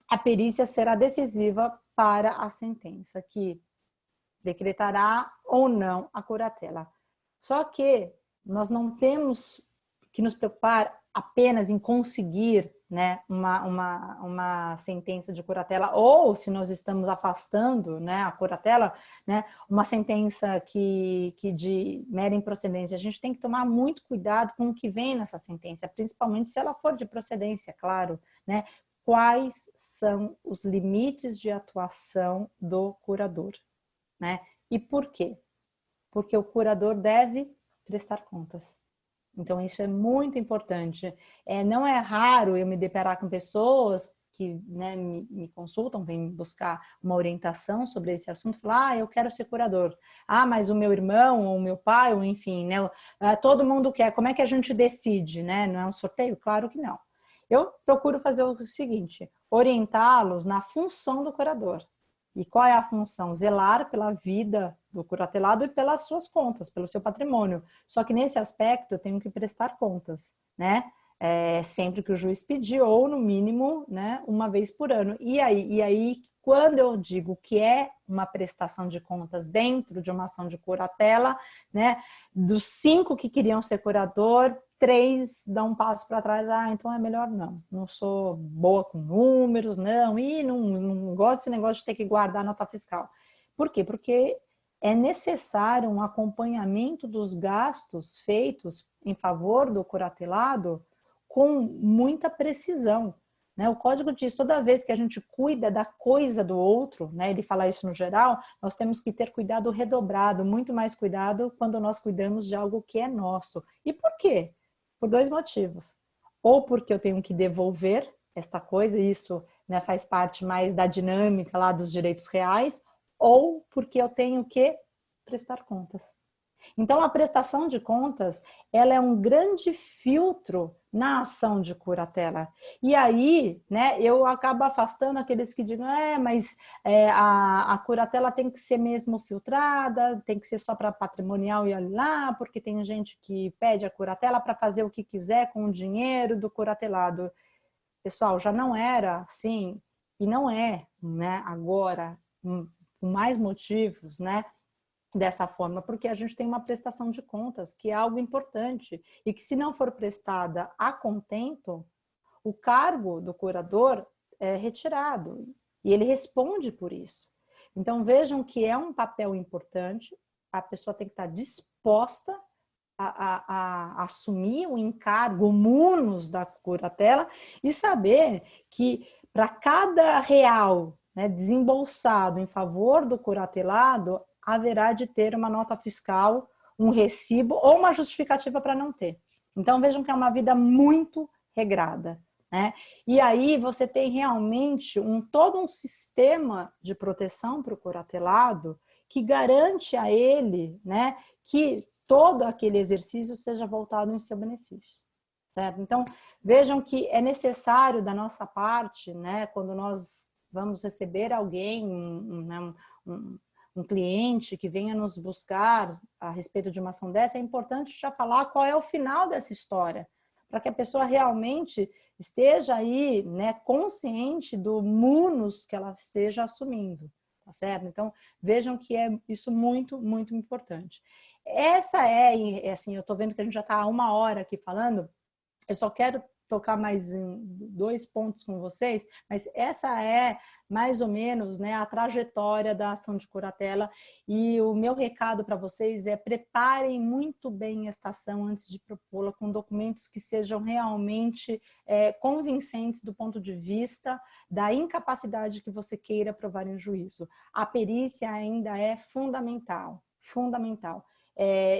A: a perícia será decisiva para a sentença, que decretará ou não a curatela. Só que nós não temos que nos preocupar apenas em conseguir, né, uma sentença de curatela, ou se nós estamos afastando, né, a curatela, né, uma sentença que de mera improcedência. A gente tem que tomar muito cuidado com o que vem nessa sentença, principalmente se ela for de procedência, claro, né? Quais são os limites de atuação do curador, né? E por quê? Porque o curador deve prestar contas. Então, isso é muito importante. Não é raro eu me deparar com pessoas que, né, me consultam, vêm buscar uma orientação sobre esse assunto, falar, eu quero ser curador. Mas o meu irmão, ou o meu pai, ou enfim, né, todo mundo quer. Como é que a gente decide, né? Não é um sorteio? Claro que não. Eu procuro fazer o seguinte, orientá-los na função do curador. E qual é a função? Zelar pela vida do curatelado e pelas suas contas, pelo seu patrimônio. Só que nesse aspecto eu tenho que prestar contas, né? sempre que o juiz pedir, ou no mínimo, né, uma vez por ano. E aí, quando eu digo que é uma prestação de contas dentro de uma ação de curatela, né, dos 5 que queriam ser curador, 3 dão um passo para trás, então é melhor não sou boa com números, não gosto desse negócio de ter que guardar nota fiscal. Por quê? Porque é necessário um acompanhamento dos gastos feitos em favor do curatelado com muita precisão. Né? O código diz, toda vez que a gente cuida da coisa do outro, né, ele fala isso no geral, nós temos que ter cuidado redobrado, muito mais cuidado quando nós cuidamos de algo que é nosso. E por quê? Por 2 motivos. Ou porque eu tenho que devolver esta coisa, e isso, né, faz parte mais da dinâmica lá dos direitos reais, ou porque eu tenho que prestar contas. Então, a prestação de contas, ela é um grande filtro na ação de curatela. E aí, né, eu acabo afastando aqueles que digam, mas a curatela tem que ser mesmo filtrada, tem que ser só para patrimonial e olha lá, porque tem gente que pede a curatela para fazer o que quiser com o dinheiro do curatelado. Pessoal, já não era assim, e não é, né, agora, com mais motivos, né, dessa forma, porque a gente tem uma prestação de contas, que é algo importante, e que se não for prestada a contento, o cargo do curador é retirado, e ele responde por isso. Então vejam que é um papel importante, a pessoa tem que estar disposta a assumir o encargo, o munus da curatela, e saber que para cada real, né, desembolsado em favor do curatelado, haverá de ter uma nota fiscal, um recibo ou uma justificativa para não ter. Então vejam que é uma vida muito regrada. Né? E aí você tem realmente todo um sistema de proteção para o curatelado que garante a ele, né, que todo aquele exercício seja voltado em seu benefício. Certo? Então, vejam que é necessário da nossa parte, né, quando nós vamos receber alguém, um cliente que venha nos buscar a respeito de uma ação dessa, é importante já falar qual é o final dessa história, para que a pessoa realmente esteja aí, né, consciente do munus que ela esteja assumindo, tá certo? Então, vejam que é isso muito, muito importante. Essa assim, eu estou vendo que a gente já está há 1 hora aqui falando, eu só quero tocar mais em 2 pontos com vocês, mas essa é mais ou menos, né, a trajetória da ação de curatela, e o meu recado para vocês é: preparem muito bem esta ação antes de propô-la, com documentos que sejam realmente convincentes do ponto de vista da incapacidade que você queira provar em juízo. A perícia ainda é fundamental, fundamental.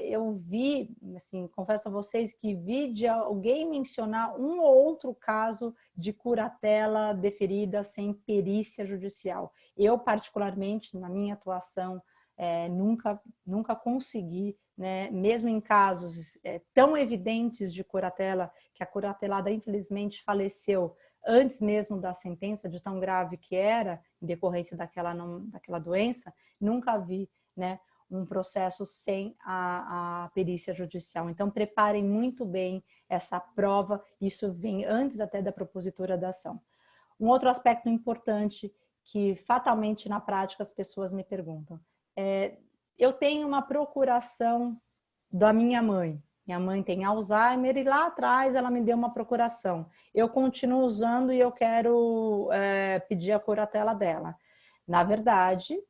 A: Eu vi, assim, confesso a vocês que vi de alguém mencionar um ou outro caso de curatela deferida sem perícia judicial. Eu, particularmente, na minha atuação, nunca consegui, né, mesmo em casos tão evidentes de curatela, que a curatelada infelizmente faleceu antes mesmo da sentença, de tão grave que era, em decorrência daquela doença, nunca vi, né, um processo sem a perícia judicial. Então, preparem muito bem essa prova, isso vem antes até da propositura da ação. Um outro aspecto importante que fatalmente na prática as pessoas me perguntam, eu tenho uma procuração da minha mãe tem Alzheimer e lá atrás ela me deu uma procuração, eu continuo usando e eu quero pedir a curatela dela. Na verdade,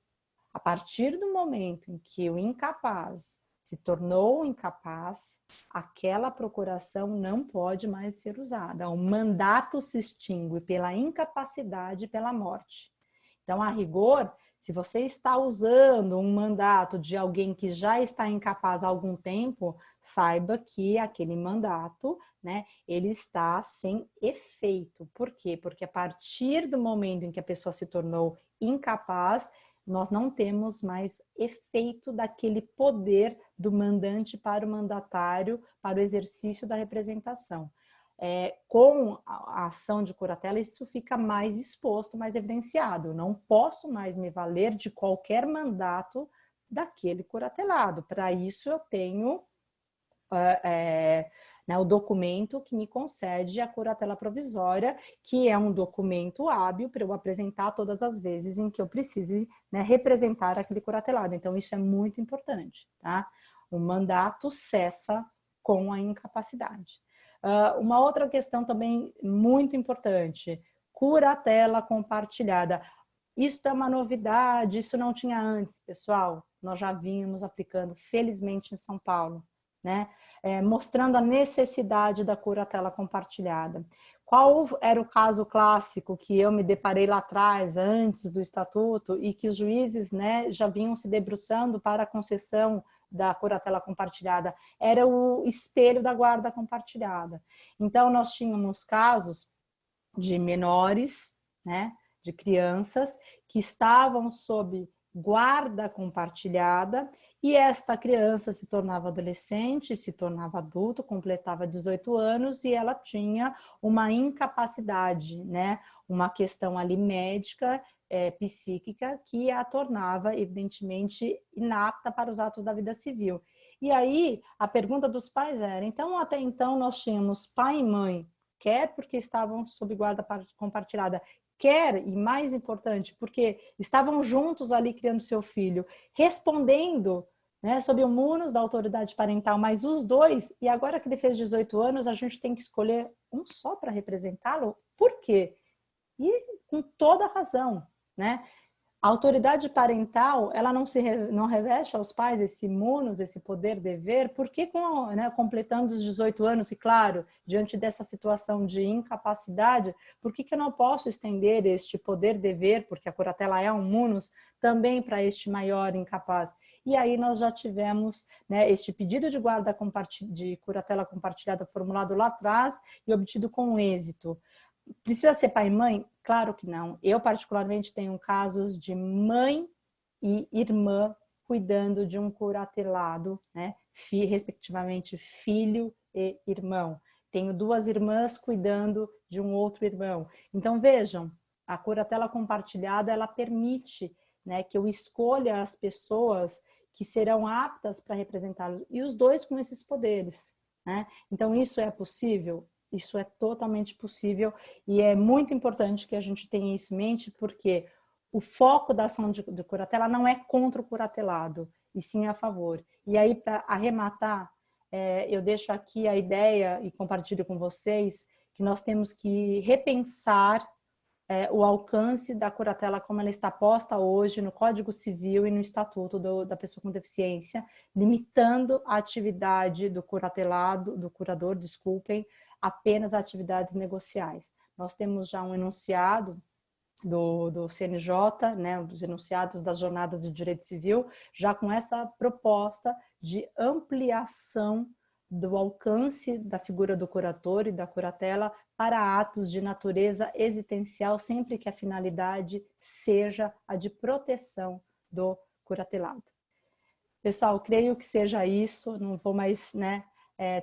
A: a partir do momento em que o incapaz se tornou incapaz, aquela procuração não pode mais ser usada. O mandato se extingue pela incapacidade e pela morte. Então, a rigor, se você está usando um mandato de alguém que já está incapaz há algum tempo, saiba que aquele mandato, né, ele está sem efeito. Por quê? Porque a partir do momento em que a pessoa se tornou incapaz, nós não temos mais efeito daquele poder do mandante para o mandatário, para o exercício da representação. Com a ação de curatela, isso fica mais exposto, mais evidenciado. Eu não posso mais me valer de qualquer mandato daquele curatelado. Para isso, eu tenho né, o documento que me concede a curatela provisória, que é um documento hábil para eu apresentar todas as vezes em que eu precise, né, representar aquele curatelado. Então, isso é muito importante, tá? O mandato cessa com a incapacidade. Uma outra questão também muito importante, curatela compartilhada. Isso é uma novidade, isso não tinha antes, pessoal. Nós já vínhamos aplicando, felizmente, em São Paulo, né? Mostrando a necessidade da curatela compartilhada. Qual era o caso clássico que eu me deparei lá atrás, antes do estatuto, e que os juízes, né, já vinham se debruçando para a concessão da curatela compartilhada? Era o espelho da guarda compartilhada. Então, nós tínhamos casos de menores, né, de crianças que estavam sob guarda compartilhada, e esta criança se tornava adolescente, se tornava adulto, completava 18 anos e ela tinha uma incapacidade, né, uma questão ali médica, psíquica, que a tornava evidentemente inapta para os atos da vida civil. E aí a pergunta dos pais era, então até então nós tínhamos pai e mãe, quer porque estavam sob guarda compartilhada, quer, e mais importante, porque estavam juntos ali criando seu filho, respondendo, né, sob o munus da autoridade parental, mas os dois, e agora que ele fez 18 anos, a gente tem que escolher um só para representá-lo? Por quê? E com toda razão, né? A autoridade parental, ela não reveste aos pais esse munus, esse poder-dever, porque né, completando os 18 anos, e claro, diante dessa situação de incapacidade, por que eu não posso estender este poder-dever, porque a curatela é um munus, também para este maior incapaz? E aí nós já tivemos, né, este pedido de guarda de curatela compartilhada formulado lá atrás e obtido com êxito. Precisa ser pai e mãe? Claro que não. Eu, particularmente, tenho casos de mãe e irmã cuidando de um curatelado, né? Respectivamente, filho e irmão. Tenho duas irmãs cuidando de um outro irmão. Então, vejam, a curatela compartilhada, ela permite, né, que eu escolha as pessoas que serão aptas para representá-los, e os dois com esses poderes, né? Então, isso é possível? Isso é totalmente possível e é muito importante que a gente tenha isso em mente, porque o foco da ação de curatela não é contra o curatelado, e sim a favor. E aí, para arrematar, eu deixo aqui a ideia e compartilho com vocês que nós temos que repensar o alcance da curatela como ela está posta hoje no Código Civil e no Estatuto da Pessoa com Deficiência, limitando a atividade do curatelado, do curador, desculpem, apenas a atividades negociais. Nós temos já um enunciado do CNJ, né, dos enunciados das jornadas de direito civil, já com essa proposta de ampliação do alcance da figura do curador e da curatela para atos de natureza existencial, sempre que a finalidade seja a de proteção do curatelado. Pessoal, creio que seja isso, não vou mais, né,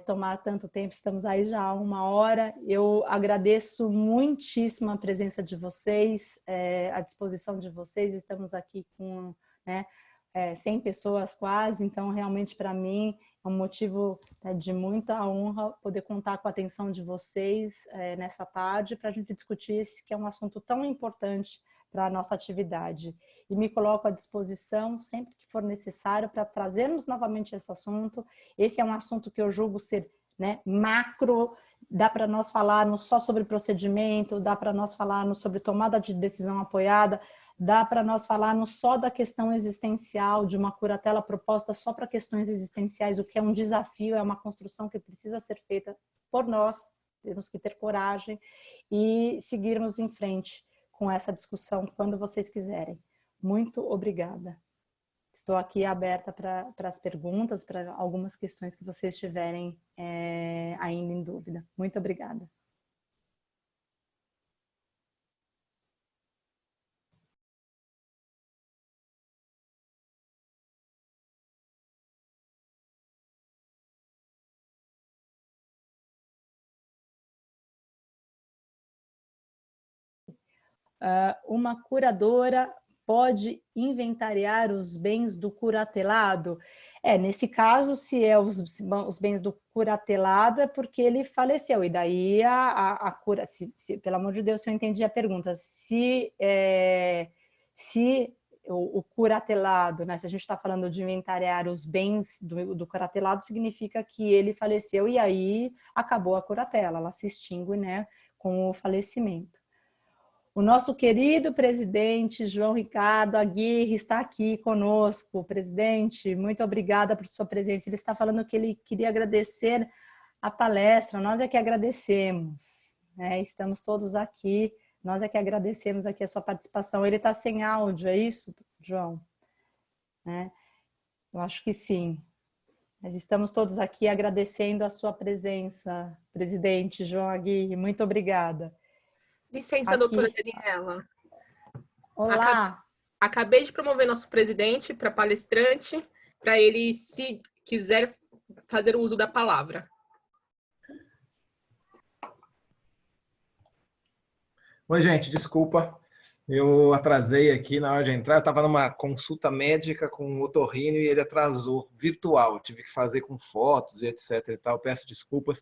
A: tomar tanto tempo, estamos aí já há 1 hora. Eu agradeço muitíssimo a presença de vocês, a disposição de vocês, estamos aqui com, né, 100 pessoas quase, então realmente para mim é um motivo, né, de muita honra poder contar com a atenção de vocês nessa tarde para a gente discutir esse que é um assunto tão importante para a nossa atividade. E me coloco à disposição sempre que for necessário para trazermos novamente esse assunto. Esse é um assunto que eu julgo ser, né, macro, dá para nós falarmos só sobre procedimento, dá para nós falarmos sobre tomada de decisão apoiada, dá para nós falarmos só da questão existencial, de uma curatela proposta só para questões existenciais, o que é um desafio, é uma construção que precisa ser feita por nós, temos que ter coragem e seguirmos em frente com essa discussão quando vocês quiserem. Muito obrigada. Estou aqui aberta para as perguntas, para algumas questões que vocês tiverem ainda em dúvida. Muito obrigada. Uma curadora pode inventariar os bens do curatelado? Nesse caso, se é os bens do curatelado, é porque ele faleceu, e daí a cura, pelo amor de Deus, se eu entendi a pergunta, se o curatelado, né, se a gente está falando de inventariar os bens do curatelado, significa que ele faleceu e aí acabou a curatela, ela se extingue, né, com o falecimento. O nosso querido presidente João Ricardo Aguirre está aqui conosco. Presidente, muito obrigada por sua presença. Ele está falando que ele queria agradecer a palestra. Nós é que agradecemos, né? Estamos todos aqui. Nós é que agradecemos aqui a sua participação. Ele está sem áudio, é isso, João? Eu acho que sim. Mas estamos todos aqui agradecendo a sua presença, presidente João Aguirre. Muito obrigada.
B: Licença,
A: Aqui.
B: doutora Daniela.
A: Olá.
B: Acabei de promover nosso presidente para palestrante, para ele, se quiser, fazer o uso da palavra.
C: Oi, gente, desculpa. Eu atrasei aqui na hora de entrar. Eu estava numa consulta médica com um otorrino e ele atrasou, virtual. Tive que fazer com fotos e etc e tal. Peço desculpas.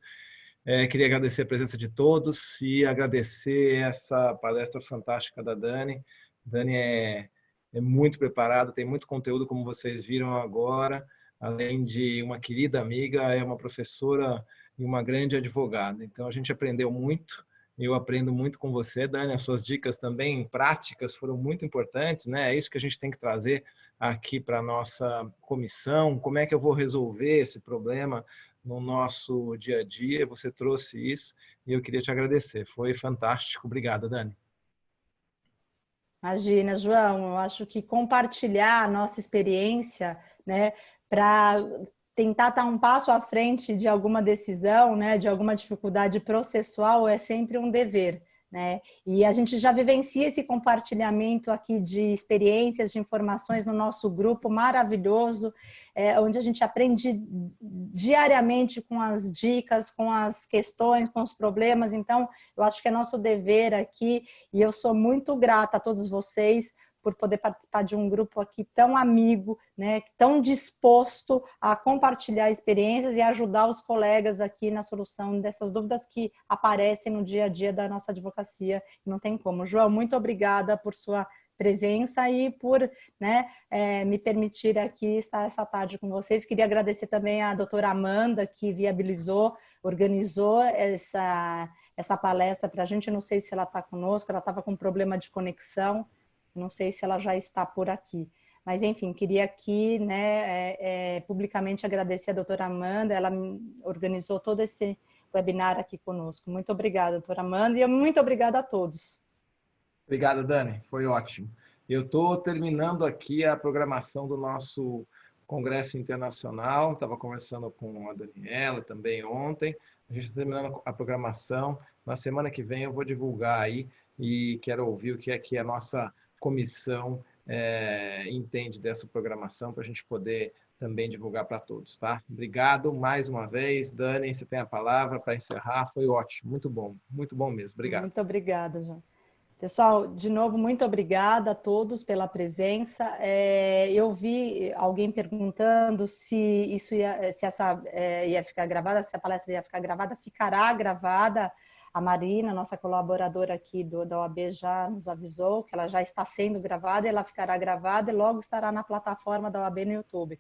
C: Queria agradecer a presença de todos e agradecer essa palestra fantástica da Dani. Dani é muito preparada, tem muito conteúdo, como vocês viram agora. Além de uma querida amiga, é uma professora e uma grande advogada. Então, a gente aprendeu muito. Eu aprendo muito com você, Dani. As suas dicas também práticas foram muito importantes, né? É isso que a gente tem que trazer aqui para a nossa comissão. Como é que eu vou resolver esse problema no nosso dia a dia? Você trouxe isso e eu queria te agradecer. Foi fantástico. Obrigado, Dani.
A: Imagina, João, eu acho que compartilhar a nossa experiência, né, para tentar estar um passo à frente de alguma decisão, né, de alguma dificuldade processual é sempre um dever, né? E a gente já vivencia esse compartilhamento aqui de experiências, de informações no nosso grupo maravilhoso, onde a gente aprende diariamente com as dicas, com as questões, com os problemas. Então, eu acho que é nosso dever aqui, e eu sou muito grata a todos vocês por poder participar de um grupo aqui tão amigo, né, tão disposto a compartilhar experiências e ajudar os colegas aqui na solução dessas dúvidas que aparecem no dia a dia da nossa advocacia. Não tem como. João, muito obrigada por sua presença e por, né, me permitir aqui estar essa tarde com vocês. Queria agradecer também a doutora Amanda, que viabilizou, organizou essa palestra para a gente. Não sei se ela está conosco, ela estava com problema de conexão. Não sei se ela já está por aqui. Mas, enfim, queria aqui, né, publicamente agradecer a doutora Amanda. Ela organizou todo esse webinar aqui conosco. Muito obrigada, doutora Amanda, e muito obrigada a todos.
C: Obrigado, Dani. Foi ótimo. Eu estou terminando aqui a programação do nosso Congresso Internacional. Estava conversando com a Daniela também ontem. A gente está terminando a programação. Na semana que vem eu vou divulgar aí e quero ouvir o que é que a nossa comissão entende dessa programação para a gente poder também divulgar para todos, tá? Obrigado mais uma vez. Dani, você tem a palavra para encerrar. Foi ótimo, muito bom mesmo. Obrigado.
A: Muito obrigada, João. Pessoal, de novo, muito obrigada a todos pela presença. Eu vi alguém perguntando se isso ia ficar gravada, se a palestra ia ficar gravada. Ficará gravada. A Marina, nossa colaboradora aqui da OAB, já nos avisou que ela já está sendo gravada, ela ficará gravada e logo estará na plataforma da OAB no YouTube.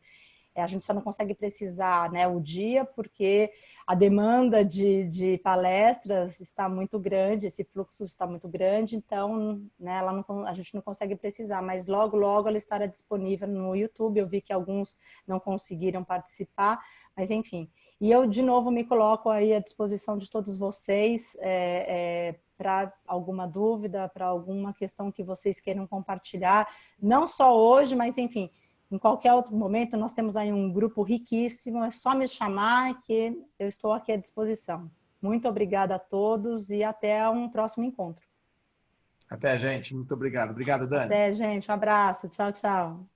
A: A gente só não consegue precisar, né, o dia, porque a demanda de palestras está muito grande, esse fluxo está muito grande, então, né, a gente não consegue precisar, mas logo ela estará disponível no YouTube. Eu vi que alguns não conseguiram participar, mas enfim. E eu, de novo, me coloco aí à disposição de todos vocês para alguma dúvida, para alguma questão que vocês queiram compartilhar, não só hoje, mas enfim, em qualquer outro momento. Nós temos aí um grupo riquíssimo, é só me chamar que eu estou aqui à disposição. Muito obrigada a todos e até um próximo encontro.
C: Até, gente. Muito obrigado. Obrigado, Dani.
A: Até, gente. Um abraço. Tchau, tchau.